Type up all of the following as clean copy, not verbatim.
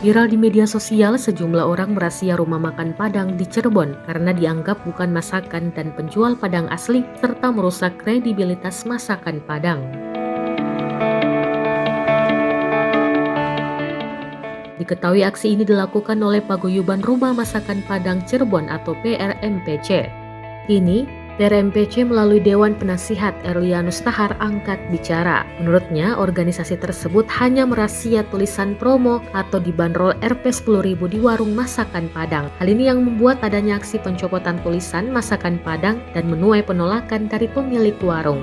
Viral di media sosial, sejumlah orang merazia rumah makan Padang di Cirebon karena dianggap bukan masakan dan penjual Padang asli serta merusak kredibilitas masakan Padang. Diketahui aksi ini dilakukan oleh Paguyuban Rumah Masakan Padang Cirebon atau PRMPC. Kini, PRMPC melalui Dewan Penasihat Erlianus Tahar angkat bicara. Menurutnya, organisasi tersebut hanya merazia tulisan promo atau dibanderol Rp 10.000 di warung masakan Padang. Hal ini yang membuat adanya aksi pencopotan tulisan masakan Padang dan menuai penolakan dari pemilik warung.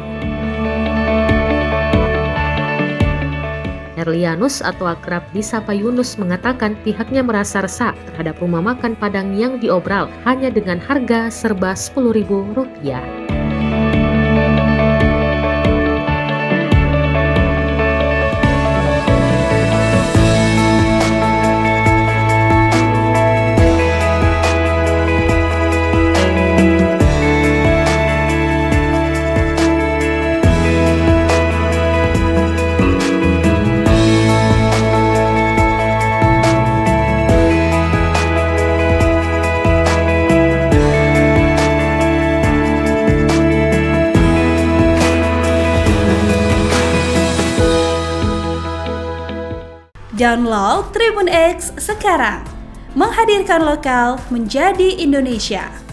Erlianus atau akrab disapa Yunus mengatakan pihaknya merasa resah terhadap rumah makan Padang yang diobral hanya dengan harga serba Rp10.000. Download Tribun X sekarang, menghadirkan lokal menjadi Indonesia.